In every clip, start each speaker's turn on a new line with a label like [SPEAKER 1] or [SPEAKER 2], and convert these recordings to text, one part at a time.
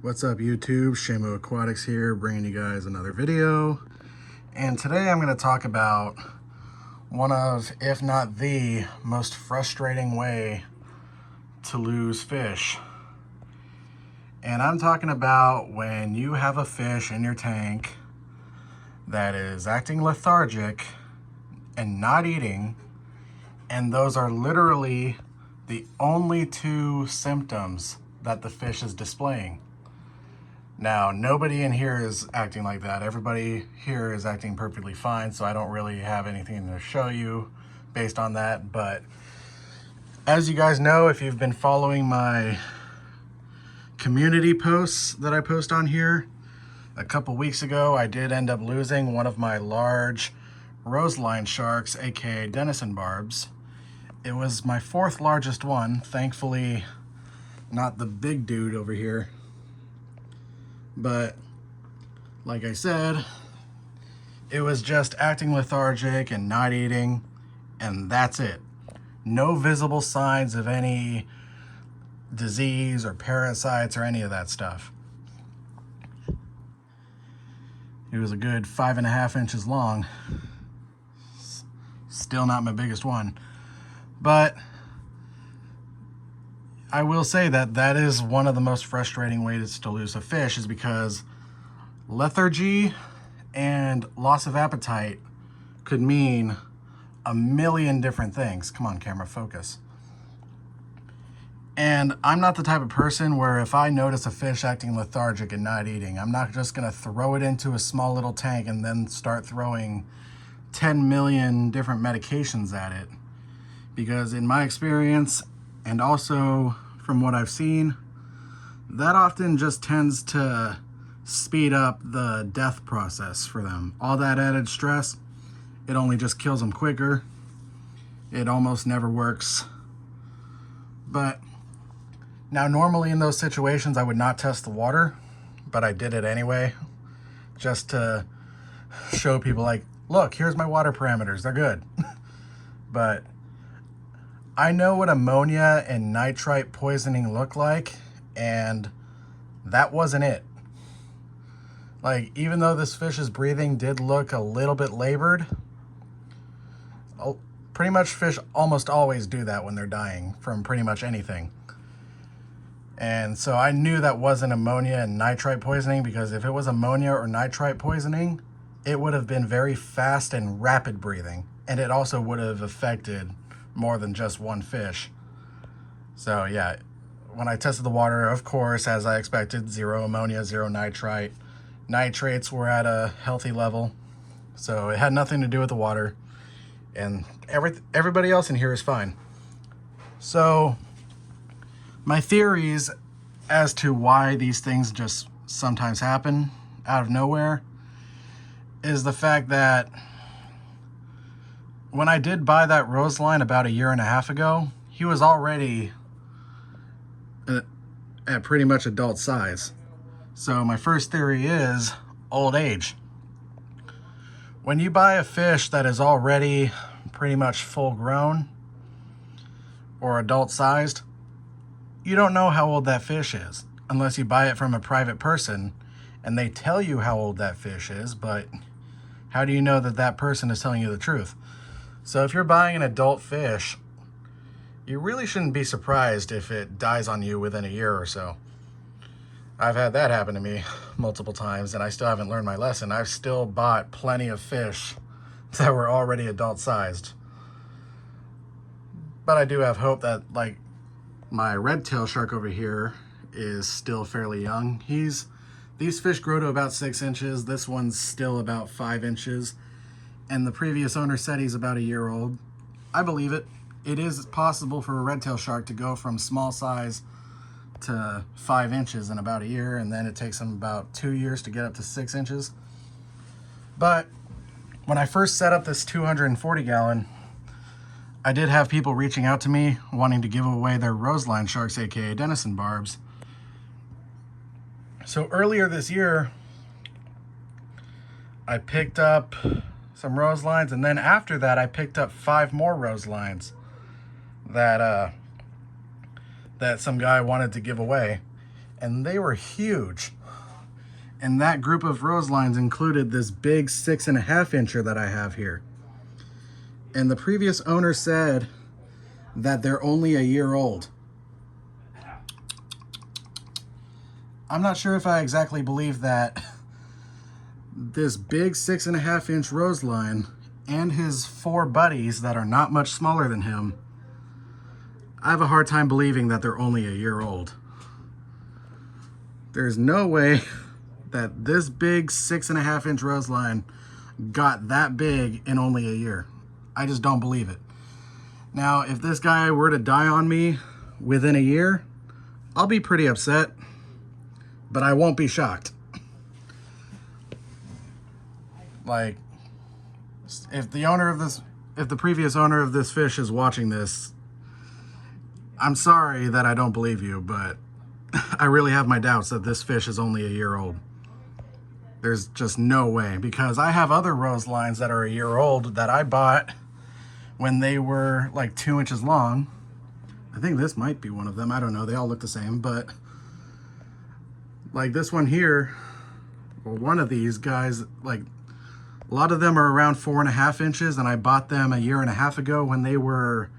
[SPEAKER 1] What's up YouTube? Shamo Aquatics here, bringing you guys another video. And today I'm going to talk about one of, if not the most frustrating way to lose fish. And I'm talking about when you have a fish in your tank that is acting lethargic and not eating, and those are literally the only two symptoms that the fish is displaying. Now, nobody in here is acting like that. Everybody here is acting perfectly fine, so I don't really have anything to show you based on that. But as you guys know, if you've been following my community posts that I post on here, a couple weeks ago, I did end up losing one of my large roseline sharks, aka denison barbs. It was my fourth largest one, thankfully not the big dude over here. But like I said, it was just acting lethargic and not eating, and that's it. No visible signs of any disease or parasites or any of that stuff. It was a good 5.5 inches long. Still not my biggest one. But I will say that that is one of the most frustrating ways to lose a fish, is because lethargy and loss of appetite could mean a million different things. Come on, camera, focus. And I'm not the type of person where if I notice a fish acting lethargic and not eating, I'm not just going to throw it into a small little tank and then start throwing 10 million different medications at it. Because in my experience, and also from what I've seen, that often just tends to speed up the death process for them. All that added stress, it only just kills them quicker. It almost never works. But now normally in those situations I would not test the water, but I did it anyway, just to show people, like, look, here's my water parameters, they're good. But I know what ammonia and nitrite poisoning look like, and that wasn't it. Like, even though this fish's breathing did look a little bit labored, pretty much fish almost always do that when they're dying from pretty much anything. And so I knew that wasn't ammonia and nitrite poisoning, because if it was ammonia or nitrite poisoning, it would have been very fast and rapid breathing, and it also would have affected more than just one fish. So yeah, when I tested the water, of course, as I expected, 0 ammonia, 0 nitrite. Nitrates were at a healthy level, so it had nothing to do with the water, and everybody else in here is fine. So my theories as to why these things just sometimes happen out of nowhere is the fact that when I did buy that roseline about 1.5 years ago, he was already at pretty much adult size. So my first theory is old age. When you buy a fish that is already pretty much full grown or adult sized, you don't know how old that fish is unless you buy it from a private person and they tell you how old that fish is, but how do you know that that person is telling you the truth? So if you're buying an adult fish, you really shouldn't be surprised if it dies on you within 1 year or so. I've had that happen to me multiple times, and I still haven't learned my lesson. I've still bought plenty of fish that were already adult sized. But I do have hope that, like, my redtail shark over here is still fairly young. These fish grow to about 6 inches. This one's still about 5 inches. And the previous owner said he's about 1 year old. I believe it. It is possible for a redtail shark to go from small size to 5 inches in about 1 year, and then it takes them about 2 years to get up to 6 inches. But when I first set up this 240 gallon, I did have people reaching out to me wanting to give away their roseline sharks, aka denison barbs. So earlier this year, I picked up some roselines, and then after that I picked up 5 more roselines that that some guy wanted to give away. and they were huge. And that group of roselines included this big 6.5 incher that I have here. And the previous owner said that they're only a year old. I'm not sure if I exactly believe that this big 6.5 inch roseline and his 4 buddies that are not much smaller than him, I have a hard time believing that they're only a year old. There's no way that this big 6.5 inch roseline got that big in only a year. I just don't believe it. Now, if this guy were to die on me within a year, I'll be pretty upset, but I won't be shocked. Like, if the previous owner of this fish is watching this, I'm sorry that I don't believe you, but I really have my doubts that this fish is only a year old. There's just no way, because I have other roselines that are a year old that I bought when they were like 2 inches long. I think this might be one of them. I don't know. They all look the same, but like this one here, or one of these guys, like a lot of them are around 4.5 inches, and I bought them a year and a half ago when they were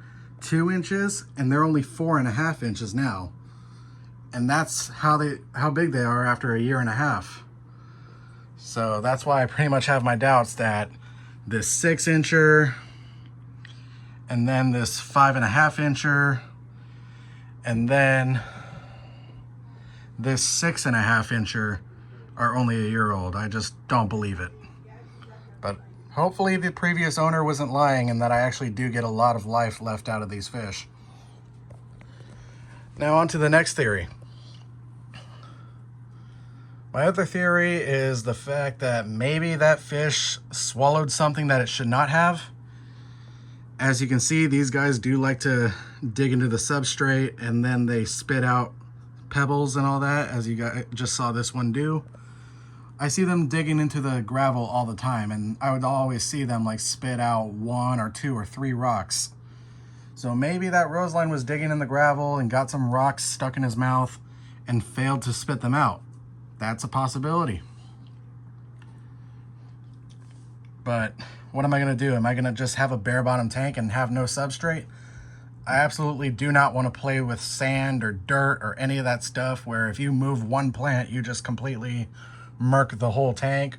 [SPEAKER 1] 2 inches, and they're only 4.5 inches now. And that's how big they are after a year and a half. So that's why I pretty much have my doubts that this 6 incher and then this 5.5 incher and then this 6.5 incher are only a year old. I just don't believe it. But hopefully the previous owner wasn't lying and that I actually do get a lot of life left out of these fish. Now on to the next theory. My other theory is the fact that maybe that fish swallowed something that it should not have. As you can see, these guys do like to dig into the substrate, and then they spit out pebbles and all that, as you guys just saw this one do. I see them digging into the gravel all the time, and I would always see them like spit out 1 or 2 or 3 rocks. So maybe that roseline was digging in the gravel and got some rocks stuck in his mouth and failed to spit them out. That's a possibility. But what am I going to do? Am I going to just have a bare bottom tank and have no substrate? I absolutely do not want to play with sand or dirt or any of that stuff where if you move one plant, you just completely murk the whole tank,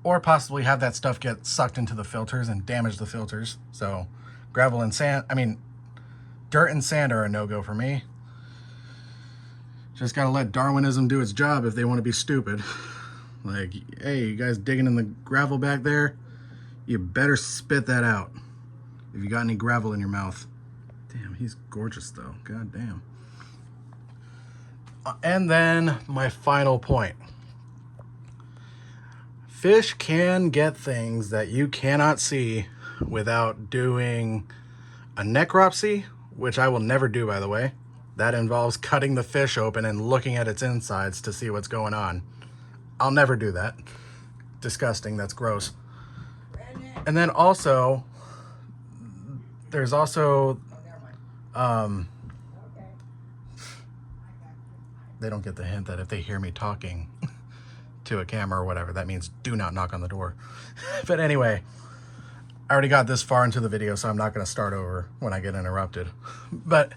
[SPEAKER 1] or possibly have that stuff get sucked into the filters and damage the filters. So gravel and sand, dirt and sand are a no-go for me. Just gotta let Darwinism do its job if they want to be stupid. Like, hey, you guys digging in the gravel back there? You better spit that out if you got any gravel in your mouth. Damn, he's gorgeous though. God damn. And then my final point. Fish can get things that you cannot see without doing a necropsy, which I will never do, by the way. That involves cutting the fish open and looking at its insides to see what's going on. I'll never do that. Disgusting. That's gross. And then also, there's also, they don't get the hint that if they hear me talking to a camera or whatever, that means do not knock on the door. But anyway, I already got this far into the video, so I'm not going to start over when I get interrupted. But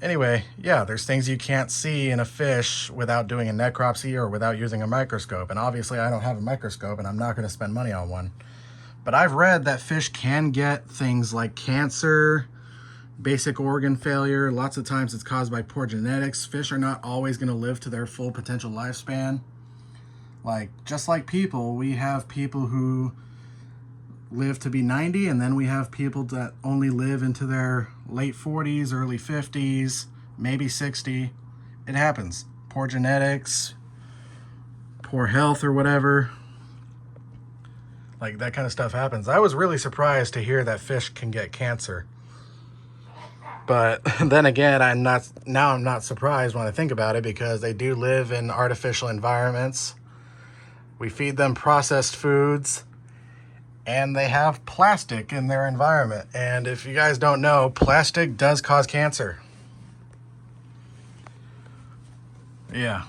[SPEAKER 1] anyway, yeah, there's things you can't see in a fish without doing a necropsy or without using a microscope. And obviously I don't have a microscope and I'm not going to spend money on one. But I've read that fish can get things like cancer, basic organ failure. Lots of times it's caused by poor genetics. Fish are not always going to live to their full potential lifespan. Like, just like people, we have people who live to be 90, and then we have people that only live into their late 40s, early 50s, maybe 60. It happens. Poor genetics, poor health or whatever. Like, that kind of stuff happens. I was really surprised to hear that fish can get cancer. But then again, I'm not surprised when I think about it, because they do live in artificial environments. We feed them processed foods, and they have plastic in their environment. And if you guys don't know, plastic does cause cancer. Yeah.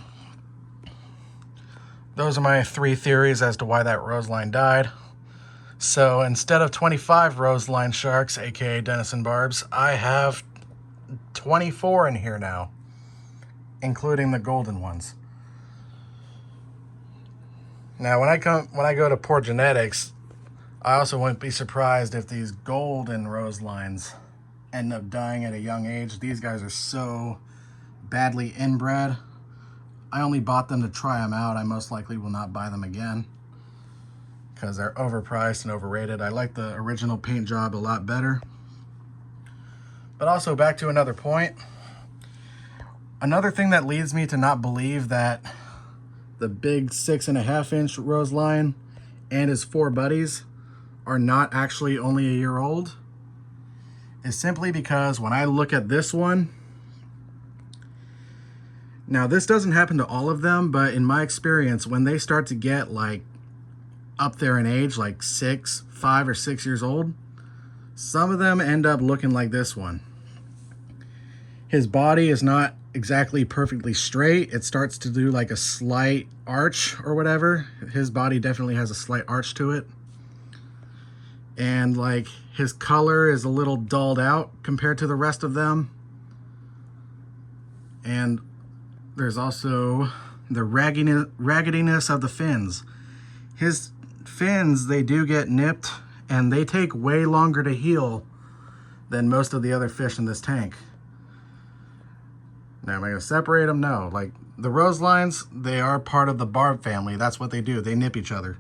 [SPEAKER 1] Those are my 3 theories as to why that roseline died. So instead of 25 roseline sharks, aka denison barbs, I have 24 in here now, including the golden ones. Now when I go to Poor Genetics, I also wouldn't be surprised if these golden roselines end up dying at a young age. These guys are so badly inbred. I only bought them to try them out. I most likely will not buy them again because they're overpriced and overrated. I like the original paint job a lot better. But also, back to another point. Another thing that leads me to not believe that the big 6.5-inch roseline and his 4 buddies are not actually only a year old is simply because when I look at this one, now this doesn't happen to all of them, but in my experience, when they start to get like up there in age, like 5 or 6 years old, some of them end up looking like this one. His body is not exactly perfectly straight. It starts to do like a slight arch or whatever. His body definitely has a slight arch to it. And like his color is a little dulled out compared to the rest of them. And there's also the raggediness of the fins. His fins, they do get nipped and they take way longer to heal than most of the other fish in this tank. Now, am I going to separate them? No. Like the roselines, they are part of the barb family. That's what they do. They nip each other.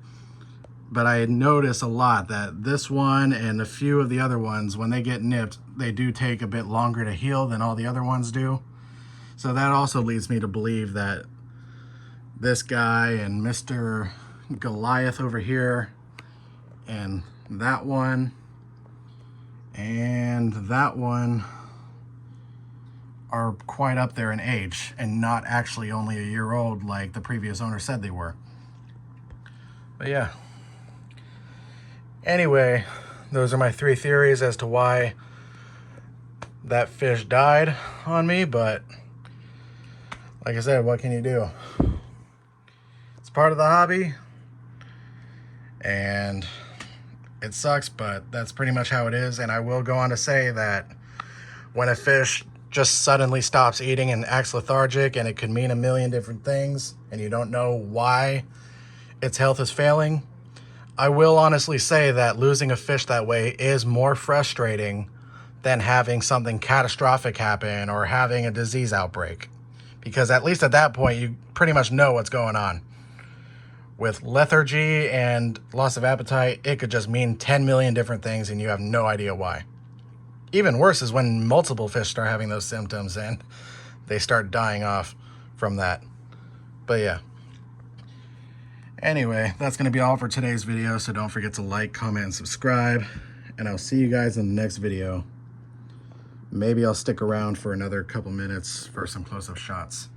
[SPEAKER 1] But I notice a lot that this one and a few of the other ones, when they get nipped, they do take a bit longer to heal than all the other ones do. So that also leads me to believe that this guy and Mr. Goliath over here and that one are quite up there in age and not actually only a year old like the previous owner said they were. But yeah. Anyway, those are my 3 theories as to why that fish died on me, but like I said, what can you do? It's part of the hobby, and it sucks, but that's pretty much how it is. And I will go on to say that when a fish just suddenly stops eating and acts lethargic, and it could mean a million different things, and you don't know why its health is failing, I will honestly say that losing a fish that way is more frustrating than having something catastrophic happen or having a disease outbreak. Because at least at that point, you pretty much know what's going on. With lethargy and loss of appetite, it could just mean 10 million different things and you have no idea why. Even worse is when multiple fish start having those symptoms and they start dying off from that. But yeah. Anyway, that's going to be all for today's video, so don't forget to like, comment, and subscribe, and I'll see you guys in the next video. Maybe I'll stick around for another couple minutes for some close-up shots.